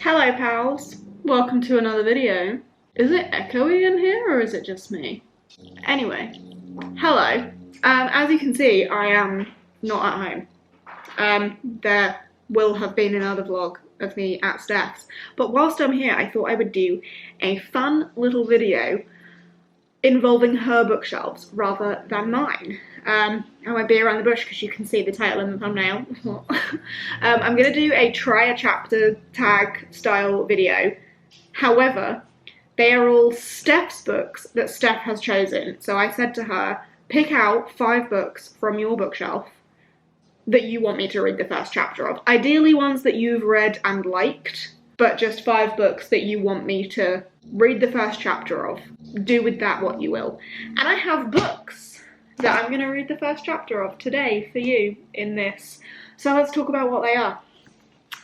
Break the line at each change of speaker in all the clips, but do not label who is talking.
Hello pals, welcome to another video. Is it echoey in here or is it just me? Anyway, hello. As you can see, I am not at home. There will have been another vlog of me at Steph's, but whilst I'm here I thought I would do a fun little video involving her bookshelves rather than mine. I won't be around the bush because you can see the title in the thumbnail. I'm going to do a try a chapter tag style video. However, they are all Steph's books that Steph has chosen. So I said to her, pick out 5 books from your bookshelf that you want me to read the first chapter of. Ideally ones that you've read and liked, but just 5 books that you want me to read the first chapter of. Do with that what you will. And I have books that I'm going to read the first chapter of today for you in this. So let's talk about what they are.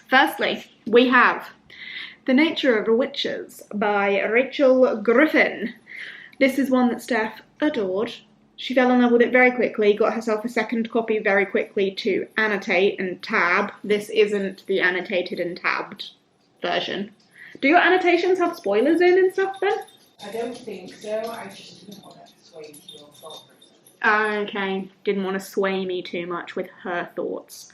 Firstly, we have The Nature of Witches by Rachel Griffin. This is one that Steph adored. She fell in love with it very quickly, got herself a second copy very quickly to annotate and tab. This isn't the annotated and tabbed version. Do your annotations have spoilers in and stuff then?
I don't think so, I just didn't want to sway your thought process.
Okay, didn't want to sway me too much with her thoughts.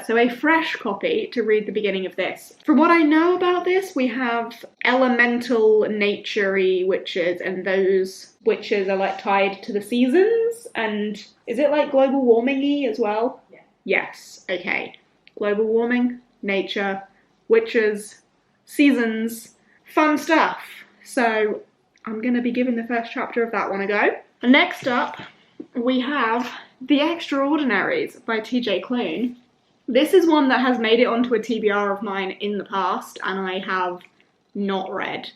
So a fresh copy to read the beginning of this. From what I know about this, we have elemental, nature-y witches, and those witches are like tied to the seasons, and is it like global warming-y as well?
Yeah.
Yes, okay. Global warming, nature, witches, seasons, fun stuff. So I'm going to be giving the first chapter of that one a go. Next up, we have The Extraordinaries by TJ Klune. This is one that has made it onto a TBR of mine in the past, and I have not read.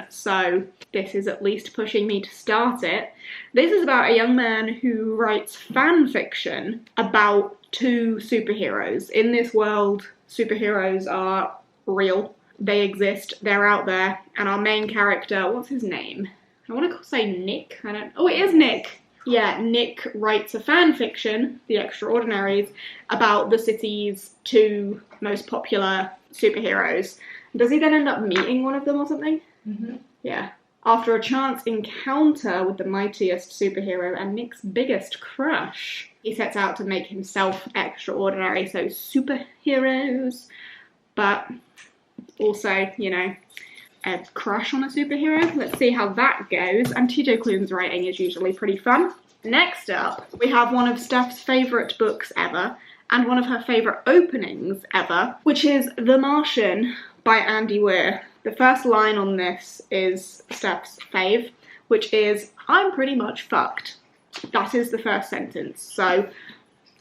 So this is at least pushing me to start it. This is about a young man who writes fan fiction about 2 superheroes. In this world, superheroes are real. They exist, they're out there, and our main character, what's his name? I want to say Nick. Oh, it is Nick. Yeah, Nick writes a fan fiction, The Extraordinaries, about the city's 2 most popular superheroes. Does he then end up meeting one of them or something? Mm-hmm. Yeah. After a chance encounter with the mightiest superhero and Nick's biggest crush, he sets out to make himself extraordinary, so superheroes, but also, you know, a crush on a superhero. Let's see how that goes. And TJ Klune's writing is usually pretty fun. Next up, we have one of Steph's favourite books ever, and one of her favourite openings ever, which is The Martian by Andy Weir. The first line on this is Steph's fave, which is, "I'm pretty much fucked." That is the first sentence, so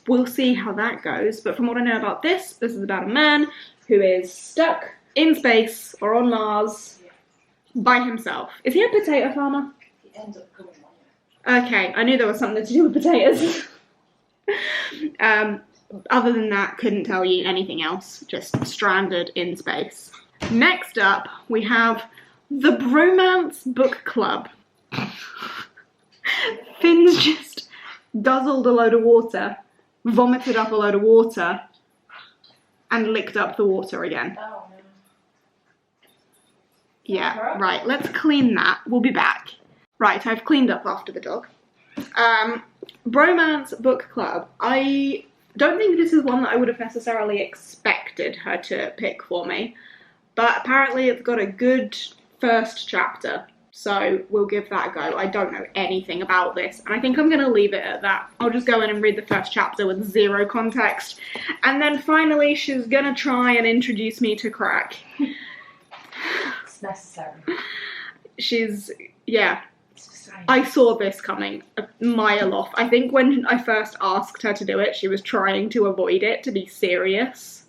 we'll see how that goes. But from what I know about this is about a man who is stuck in space or on Mars by himself. Is he a potato farmer?
He ends up coming on you.
Okay, I knew there was something to do with potatoes. Other than that, couldn't tell you anything else. Just stranded in space. Next up, we have The Bromance Book Club. Finn's just guzzled a load of water, vomited up a load of water, and licked up the water again.
Oh, no.
Yeah, right, let's clean that. We'll be back. Right, I've cleaned up after the dog. Bromance Book Club. I don't think this is one that I would have necessarily expected her to pick for me, but apparently it's got a good first chapter, so we'll give that a go. I don't know anything about this, and I think I'm going to leave it at that. I'll just go in and read the first chapter with 0 context, and then finally she's going to try and introduce me to crack.
It's necessary.
Yeah. I saw this coming a mile off. I think when I first asked her to do it, she was trying to avoid it, to be serious.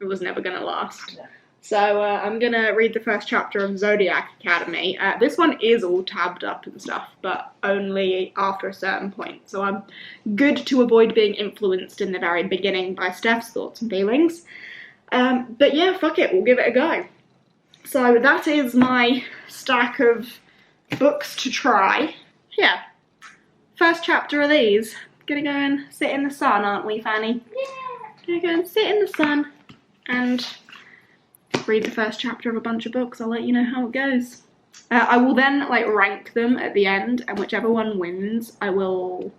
It was never going to last.
No.
So I'm going to read the first chapter of Zodiac Academy. This one is all tabbed up and stuff, but only after a certain point. So I'm good to avoid being influenced in the very beginning by Steph's thoughts and feelings. But yeah, fuck it, we'll give it a go. So that is my stack of books to try. Yeah, first chapter of these. Gonna go and sit in the sun, aren't we, Fanny? Yeah. Gonna go and sit in the sun and read the first chapter of a bunch of books. I'll let you know how it goes. I will then like rank them at the end, and whichever one wins, I will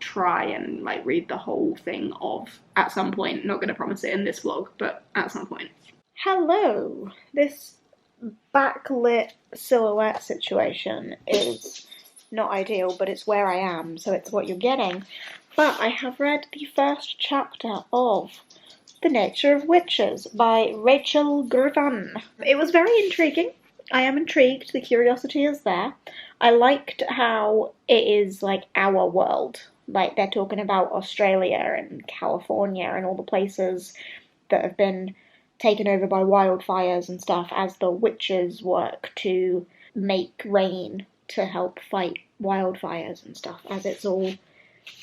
try and like read the whole thing of at some point. Not going to promise it in this vlog, but at some point. Hello! This backlit silhouette situation is not ideal, but it's where I am, so it's what you're getting. But I have read the first chapter of The Nature of Witches by Rachel Griffin. It was very intriguing. I am intrigued, the curiosity is there. I liked how it is like our world. Like they're talking about Australia and California and all the places that have been taken over by wildfires and stuff as the witches work to make rain to help fight wildfires and stuff, as it's all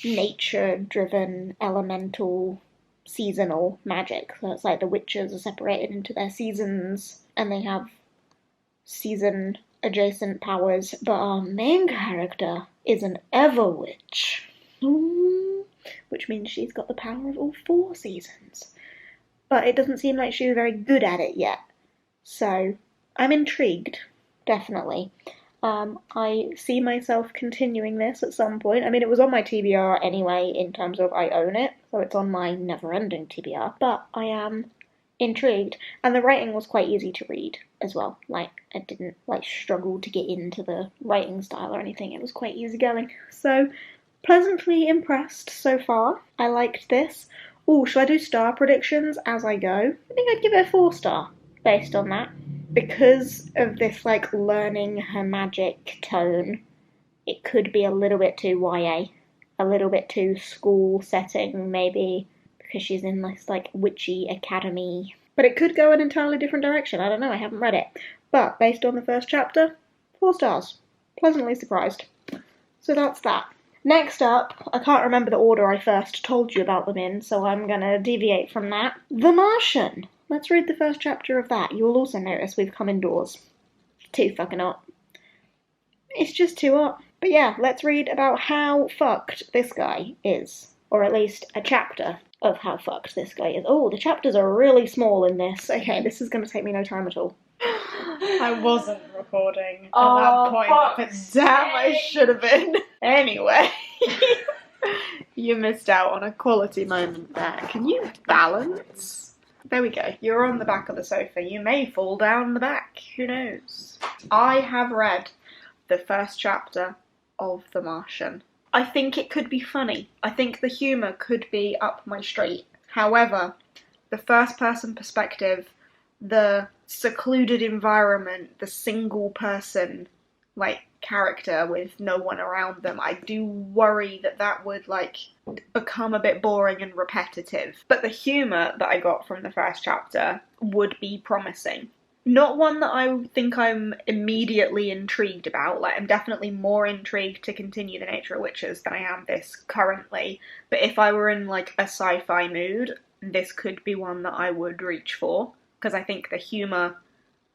nature-driven, elemental, seasonal magic. So it's like the witches are separated into their seasons and they have season adjacent powers, but our main character is an Everwitch, which means she's got the power of all 4 seasons. But it doesn't seem like she's very good at it yet, so I'm intrigued, definitely. I see myself continuing this at some point. I mean, it was on my TBR anyway, in terms of I own it, so it's on my never-ending TBR, but I am intrigued, and the writing was quite easy to read as well. Like, I didn't like struggle to get into the writing style or anything. It was quite easygoing. So, pleasantly impressed so far. I liked this. Oh, should I do star predictions as I go? I think I'd give it a 4-star based on that. Because of this like learning her magic tone, it could be a little bit too YA, a little bit too school setting maybe, because she's in this like witchy academy. But it could go an entirely different direction. I don't know, I haven't read it. But based on the first chapter, 4 stars. Pleasantly surprised. So that's that. Next up, I can't remember the order I first told you about them in, so I'm gonna deviate from that. The Martian. Let's read the first chapter of that. You will also notice we've come indoors. Too fucking hot. It's just too hot. But yeah, let's read about how fucked this guy is. Or at least a chapter of how fucked this guy is. Oh, the chapters are really small in this. Okay, this is going to take me no time at all. I wasn't recording at that point, but damn, I should have been. Anyway, you missed out on a quality moment there. Can you balance? There we go. You're on the back of the sofa. You may fall down the back. Who knows? I have read the first chapter of The Martian. I think it could be funny. I think the humour could be up my street. However, the first-person perspective, the secluded environment, the single person, like, character with no one around them, I do worry that that would, like, become a bit boring and repetitive. But the humour that I got from the first chapter would be promising. Not one that I think I'm immediately intrigued about. Like, I'm definitely more intrigued to continue The Nature of Witches than I am this currently. But if I were in, like, a sci-fi mood, this could be one that I would reach for, because I think the humour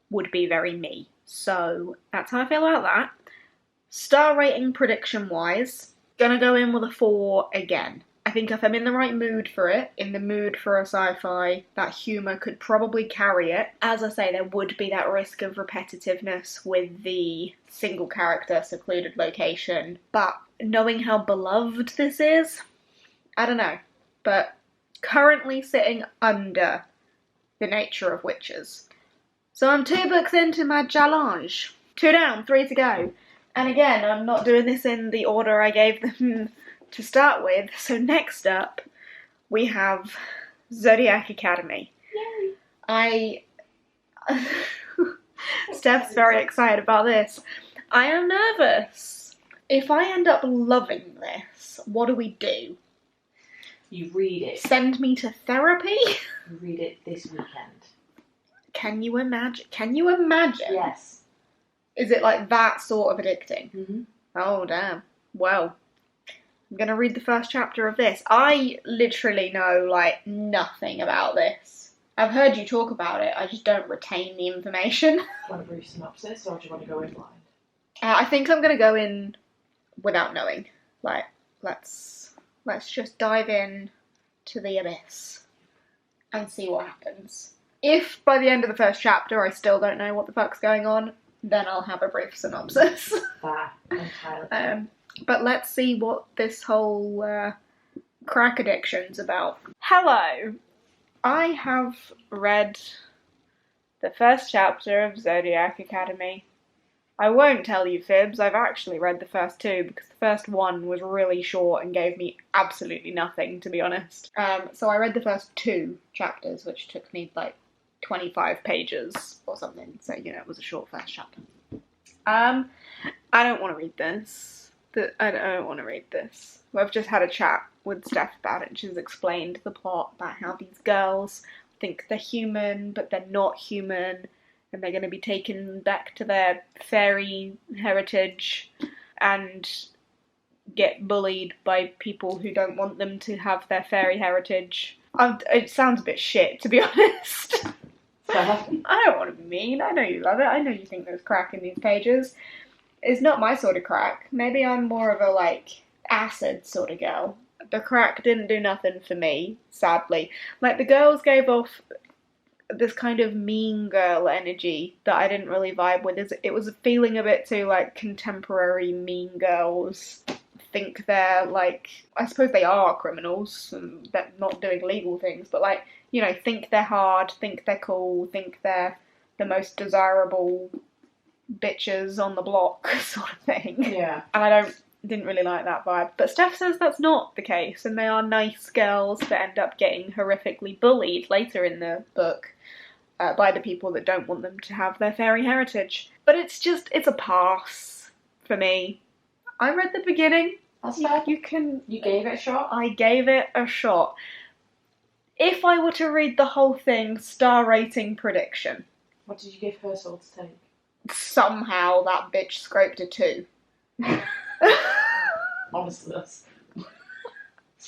would be very me. So, that's how I feel about that. Star rating prediction-wise, gonna go in with a 4 again. I think if I'm in the right mood for it, in the mood for a sci-fi, that humour could probably carry it. As I say, there would be that risk of repetitiveness with the single character, secluded location. But knowing how beloved this is, I don't know. But currently sitting under The Nature of Witches. So I'm 2 books into my challenge. 2 down, 3 to go. And again, I'm not doing this in the order I gave them to start with. So next up, we have Zodiac Academy. Yay! Steph's very excited about this. I am nervous. If I end up loving this, what do we do?
You read it.
Send me to therapy?
You read it this weekend.
Can you imagine? Can you imagine?
Yes.
Is it like that sort of addicting?
Mm-hmm.
Oh, damn. Well, I'm going to read the first chapter of this. I literally know, like, nothing about this. I've heard you talk about it, I just don't retain the information.
Want a brief synopsis, or do you want to go in blind?
I think I'm going to go in without knowing. Like, let's just dive in to the abyss and see what happens. If by the end of the first chapter I still don't know what the fuck's going on, then I'll have a brief synopsis.
Entirely.
But let's see what this whole crack addiction's about. Hello! I have read the first chapter of Zodiac Academy. I won't tell you fibs, I've actually read the first two because the first one was really short and gave me absolutely nothing, to be honest. So I read the first 2 chapters, which took me like 25 pages or something, so you know, it was a short first chapter. I don't want to read this. I don't want to read this. I've just had a chat with Steph about it, and she's explained the plot about how these girls think they're human, but they're not human, and they're going to be taken back to their fairy heritage and get bullied by people who don't want them to have their fairy heritage. It sounds a bit shit, to be honest. I don't want to be mean. I know you love it. I know you think there's crack in these pages. It's not my sort of crack. Maybe I'm more of a, like, acid sort of girl. The crack didn't do nothing for me, sadly. Like, the girls gave off this kind of mean girl energy that I didn't really vibe with. It was feeling a bit too, like, contemporary mean girls. Think they're, like, I suppose they are criminals, and they're not doing legal things, but, like, you know, think they're hard, think they're cool, think they're the most desirable bitches on the block sort of thing.
Yeah.
And I didn't really like that vibe. But Steph says that's not the case, and they are nice girls that end up getting horrifically bullied later in the book by the people that don't want them to have their fairy heritage. But it's a pass for me. I read the beginning.
That's fair.
You
gave it a shot?
I gave it a shot. If I were to read the whole thing, star rating prediction.
What did you give her soul to take?
Somehow that bitch scraped a 2.
Honestly, that's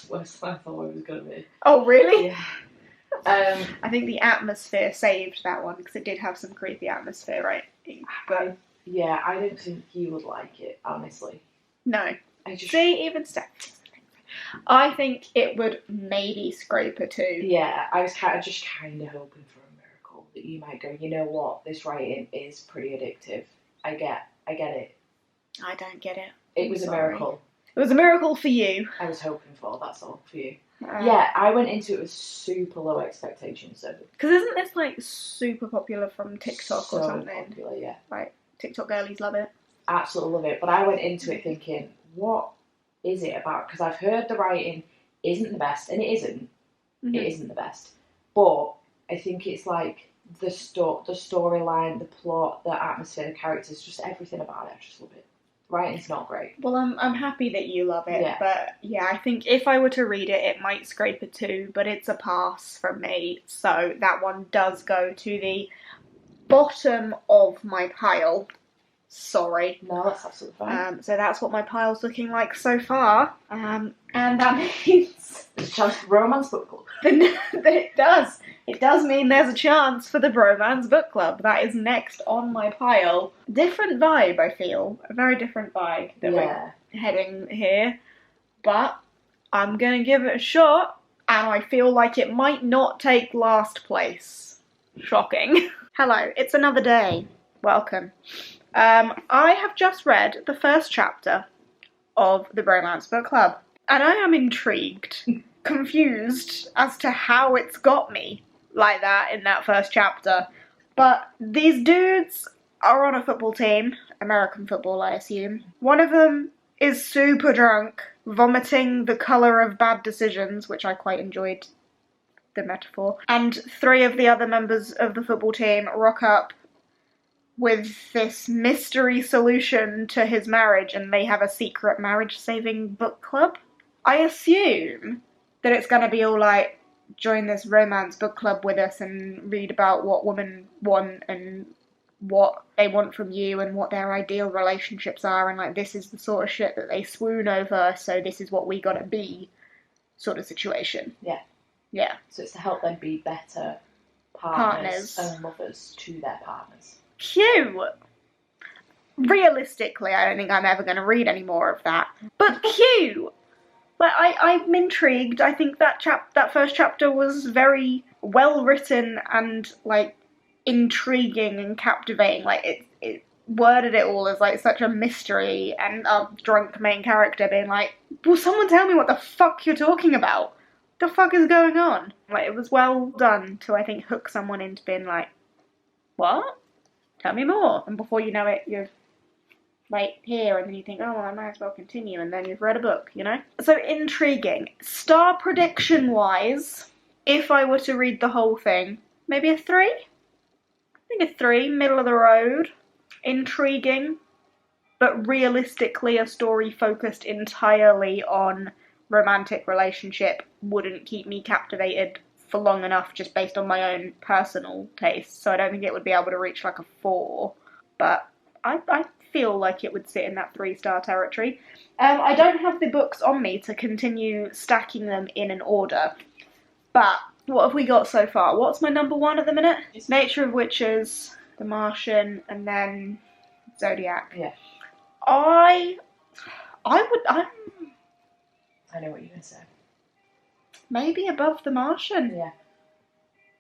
worse than I thought it was going to be.
Oh, really?
Yeah.
I think the atmosphere saved that one, because it did have some creepy atmosphere, right? But
I don't think you would like it, honestly.
no. See, even Steph. I think it would maybe scrape a 2.
Yeah, I was just kind of hoping for a miracle that you might go, you know what, this writing is pretty addictive. I get it.
I don't get it.
It was a miracle.
It was a miracle for you.
I was hoping for, that's all, for you. I went into it with super low expectations.
Because isn't this, like, super popular from TikTok or something?
So popular, yeah.
Like, TikTok girlies love it.
Absolutely love it. But I went into it thinking, what is it about? Because I've heard the writing isn't the best, and it isn't. Mm-hmm. It isn't the best. But I think it's like the storyline, the plot, the atmosphere, the characters, just everything about it. I just love it. Writing's not great.
Well, I'm happy that you love it,
yeah.
But yeah, I think if I were to read it, it might scrape a 2, but it's a pass from me. So that one does go to the bottom of my pile. Sorry.
No, that's absolutely fine.
So that's what my pile's looking like so far. And that means
there's a chance for Romance Book Club.
It does. It does mean there's a chance for the Bromance Book Club. That is next on my pile. Different vibe, I feel. A very different vibe that we're heading here. But I'm going to give it a shot, and I feel like it might not take last place. Shocking. Hello, it's another day. Welcome. I have just read the first chapter of the Bromance Book Club, and I am intrigued, confused as to how it's got me like that in that first chapter. But these dudes are on a football team, American football, I assume. One of them is super drunk, vomiting the colour of bad decisions, which I quite enjoyed the metaphor. And 3 of the other members of the football team rock up with this mystery solution to his marriage, and they have a secret marriage-saving book club. I assume that it's going to be all like, join this romance book club with us and read about what women want and what they want from you and what their ideal relationships are, and like, this is the sort of shit that they swoon over, so this is what we gotta be sort of situation.
Yeah.
Yeah.
So it's to help them be better partners. And lovers to their partners.
Cute! Realistically, I don't think I'm ever going to read any more of that. But cute! Like, I'm intrigued. I think that first chapter was very well written and, like, intriguing and captivating. Like, it worded it all as, like, such a mystery, and a drunk main character being like, will someone tell me what the fuck you're talking about? The fuck is going on? Like, it was well done to, I think, hook someone into being like, what? Tell me more. And before you know it, you're like here, and then you think, oh, well, I might as well continue, and then you've read a book, you know? So intriguing. Star prediction wise, if I were to read the whole thing, maybe a 3? I think a 3, middle of the road. Intriguing, but realistically a story focused entirely on romantic relationship wouldn't keep me captivated for long enough just based on my own personal taste, so I don't think it would be able to reach like a 4, but I feel like it would sit in that 3-star territory. I don't have the books on me to continue stacking them in an order, but what have we got so far? What's my number 1 at the minute? Nature of Witches, The Martian, and then Zodiac.
Yeah.
I
know what you're going to say.
Maybe above The Martian.
Yeah.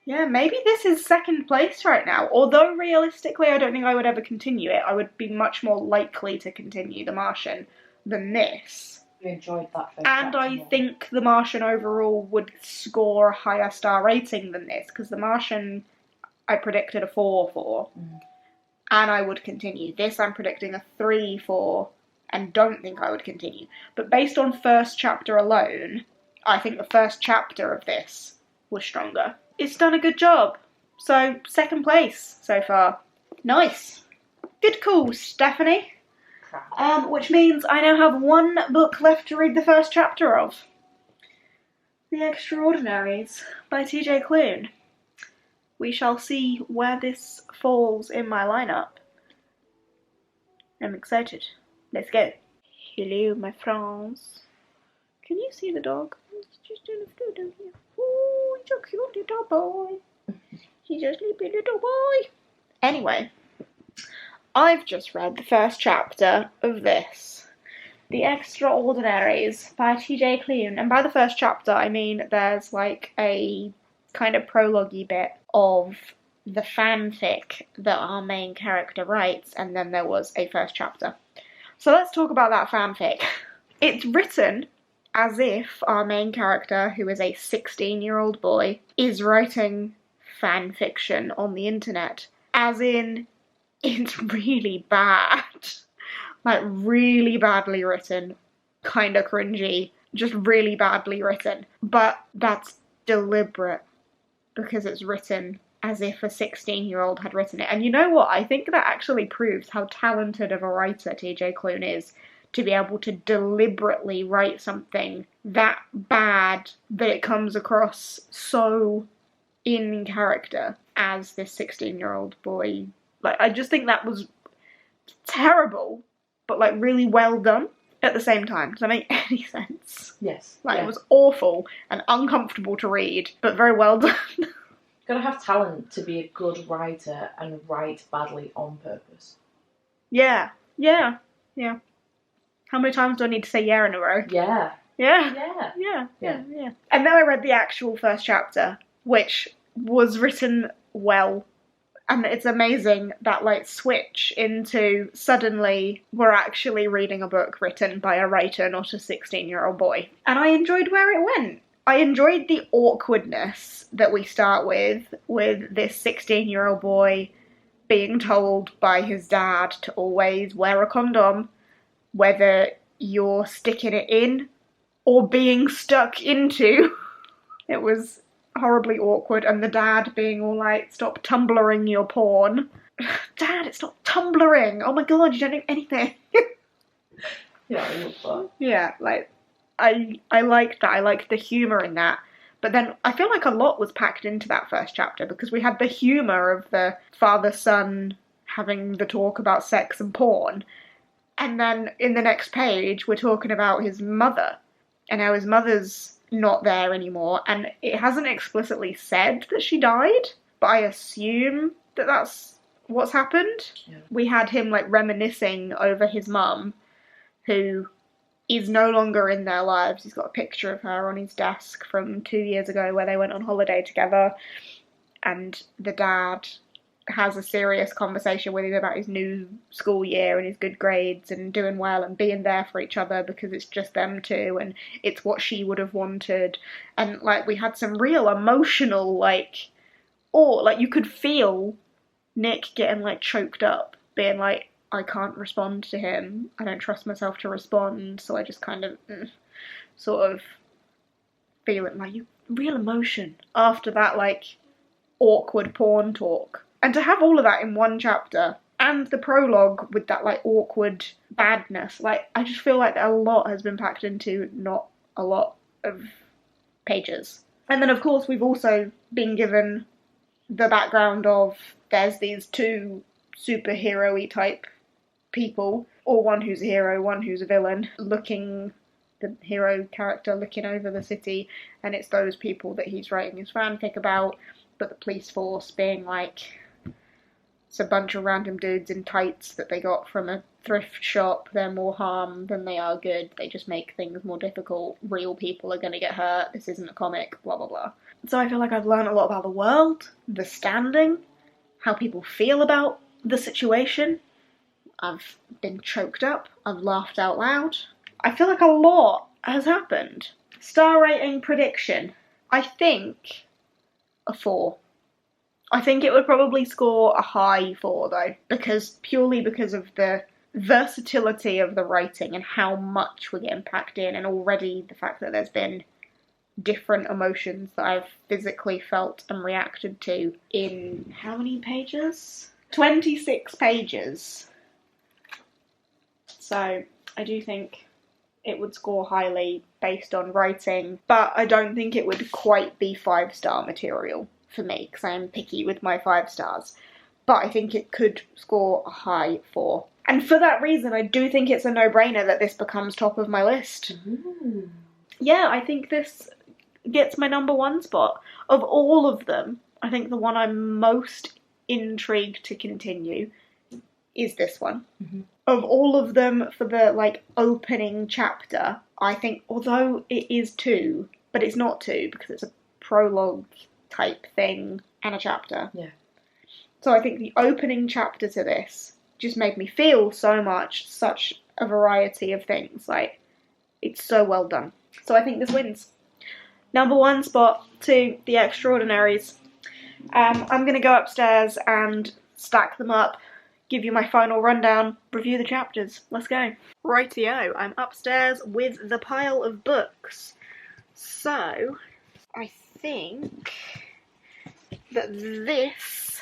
Yeah, maybe this is second place right now. Although realistically I don't think I would ever continue it. I would be much more likely to continue The Martian than this.
You enjoyed that first
And I
more.
think The Martian overall would score a higher star rating than this, because The Martian I predicted a 4 for. And I would continue. This I'm predicting a 3 for, and don't think I would continue. But based on first chapter alone, I think the first chapter of this was stronger. It's done a good job. So, second place so far. Nice. Good call, Stephanie. Which means I now have 1 book left to read the first chapter of. The Extraordinaries by TJ Klune. We shall see where this falls in my lineup. I'm excited. Let's go. Hello, my friends. Can you see the dog? He's just in the photo here. Oh, he's a cute little boy. He's a sleepy little boy. Anyway, I've just read the first chapter of this. The Extraordinaries by TJ Klune. And by the first chapter, I mean there's like a kind of prologue-y bit of the fanfic that our main character writes, and then there was a first chapter. So let's talk about that fanfic. It's written as if our main character, who is a 16-year-old boy, is writing fanfiction on the internet. As in, it's really bad. Like, really badly written. Kinda cringy. Just really badly written. But that's deliberate, because it's written as if a 16-year-old had written it. And you know what? I think that actually proves how talented of a writer TJ Klune is, to be able to deliberately write something that bad that it comes across so in character as this 16-year-old boy. Like, I just think that was terrible, but like really well done at the same time. Does that make any sense?
Yes.
Like,
yeah.
It was awful and uncomfortable to read, but very well done.
Gotta have talent to be a good writer and write badly on purpose.
Yeah. How many times do I need to say yeah in a row?
Yeah.
Yeah. And then I read the actual first chapter, which was written well. And it's amazing that, like, switch into suddenly we're actually reading a book written by a writer, not a 16-year-old boy. And I enjoyed where it went. I enjoyed the awkwardness that we start with this 16-year-old boy being told by his dad to always wear a condom, whether you're sticking it in or being stuck into. It was horribly awkward, and the dad being all like, stop tumblering your porn. Dad, it's not tumbling! Oh my god, you don't know anything!
Yeah, I love that.
Yeah, like, I liked that. I liked the humour in that. But then I feel like a lot was packed into that first chapter, because we had the humour of the father-son having the talk about sex and porn, and then in the next page we're talking about his mother, and how his mother's not there anymore, and it hasn't explicitly said that she died, but I assume that that's what's happened.
Yeah.
We had him, like, reminiscing over his mum, who is no longer in their lives. He's got a picture of her on his desk from 2 years ago where they went on holiday together, and the dad has a serious conversation with him about his new school year and his good grades and doing well and being there for each other because it's just them two and it's what she would have wanted. And like we had some real emotional like, or like you could feel Nick getting like choked up, being like, I can't respond to him, I don't trust myself to respond, so I just kind of sort of feel it, like, you real emotion after that like awkward porn talk. And to have all of that in one chapter, and the prologue with that like awkward badness, like I just feel like a lot has been packed into not a lot of pages. And then of course we've also been given the background of there's these two superhero-y type people, or one who's a hero, one who's a villain, the hero character looking over the city, and it's those people that he's writing his fanfic about, but the police force being like, it's a bunch of random dudes in tights that they got from a thrift shop. They're more harm than they are good. They just make things more difficult. Real people are going to get hurt. This isn't a comic, blah, blah, blah. So I feel like I've learned a lot about the world, the standing, how people feel about the situation. I've been choked up. I've laughed out loud. I feel like a lot has happened. Star rating prediction. I think a 4. I think it would probably score a high 4 though, purely because of the versatility of the writing and how much we're getting packed in, and already the fact that there's been different emotions that I've physically felt and reacted to in how many pages? 26 pages. So I do think it would score highly based on writing, but I don't think it would quite be 5-star material for me, because I am picky with my 5 stars. But I think it could score a high 4. And for that reason, I do think it's a no-brainer that this becomes top of my list.
Ooh.
Yeah, I think this gets my number 1 spot. Of all of them, I think the one I'm most intrigued to continue is this one.
Mm-hmm.
Of all of them, for the like opening chapter, I think, although it is 2, but it's not 2 because it's a prologue type thing and a chapter.
Yeah.
So I think the opening chapter to this just made me feel so much, such a variety of things. Like, it's so well done. So I think this wins. Number 1 spot to The Extraordinaries. I'm going to go upstairs and stack them up, give you my final rundown, review the chapters. Let's go. Rightio, I'm upstairs with the pile of books. So, I think that this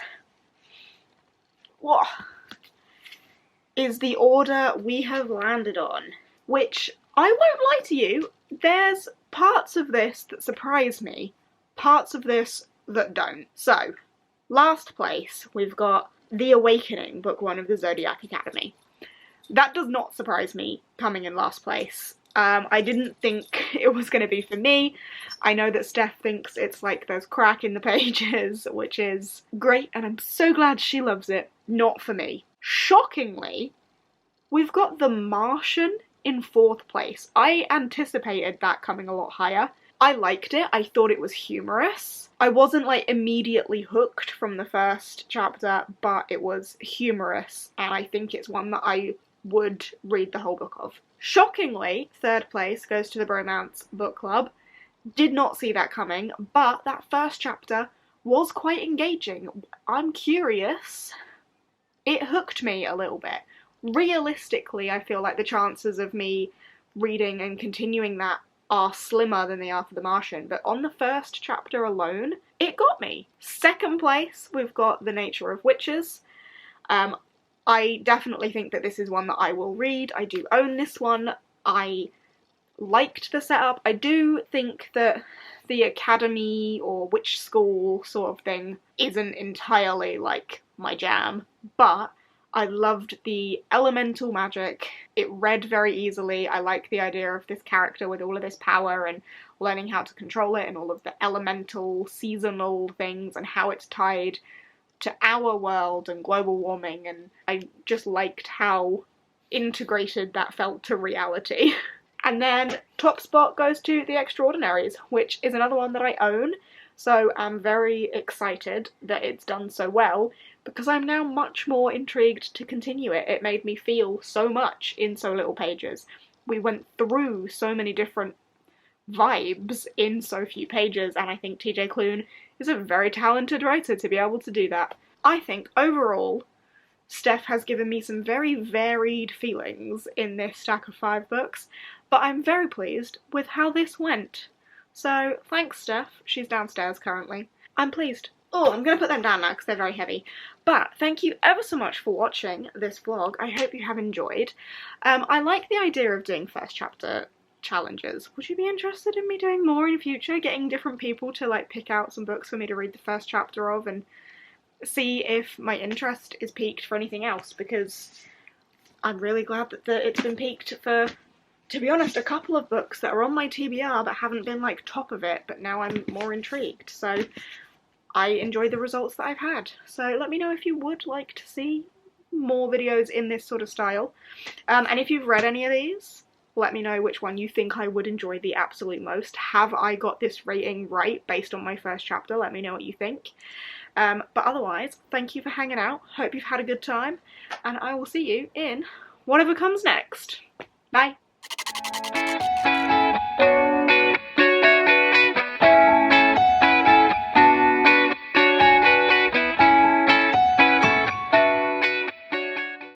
is the order we have landed on, which, I won't lie to you, there's parts of this that surprise me, parts of this that don't. So, last place, we've got The Awakening, book 1 of the Zodiac Academy. That does not surprise me coming in last place. I didn't think it was going to be for me. I know that Steph thinks it's like there's crack in the pages, which is great, and I'm so glad she loves it. Not for me. Shockingly, we've got The Martian in 4th place. I anticipated that coming a lot higher. I liked it. I thought it was humorous. I wasn't like immediately hooked from the first chapter, but it was humorous, and I think it's one that I would read the whole book of. Shockingly, 3rd place goes to the Bromance Book Club. Did not see that coming, but that first chapter was quite engaging. I'm curious. It hooked me a little bit. Realistically, I feel like the chances of me reading and continuing that are slimmer than they are for The Martian, but on the first chapter alone, it got me. 2nd place, we've got The Nature of Witches. I definitely think that this is one that I will read. I do own this one. I liked the setup. I do think that the academy or witch school sort of thing isn't entirely like my jam, but I loved the elemental magic. It read very easily. I like the idea of this character with all of this power and learning how to control it and all of the elemental seasonal things and how it's tied to our world and global warming, and I just liked how integrated that felt to reality. And then top spot goes to The Extraordinaries, which is another one that I own, so I'm very excited that it's done so well, because I'm now much more intrigued to continue it. It made me feel so much in so little pages. We went through so many different vibes in so few pages, and I think TJ Klune is a very talented writer to be able to do that. I think overall, Steph has given me some very varied feelings in this stack of 5 books, but I'm very pleased with how this went. So thanks, Steph. She's downstairs currently. I'm pleased. Oh, I'm going to put them down now because they're very heavy. But thank you ever so much for watching this vlog. I hope you have enjoyed. I like the idea of doing first chapter challenges. Would you be interested in me doing more in future? Getting different people to like pick out some books for me to read the first chapter of and see if my interest is piqued for anything else, because I'm really glad that it's been piqued for, to be honest, a couple of books that are on my TBR but haven't been like top of it, but now I'm more intrigued. So I enjoy the results that I've had. So let me know if you would like to see more videos in this sort of style. And if you've read any of these, let me know which one you think I would enjoy the absolute most. Have I got this rating right based on my first chapter? Let me know what you think. But otherwise, thank you for hanging out. Hope you've had a good time, and I will see you in whatever comes next. Bye!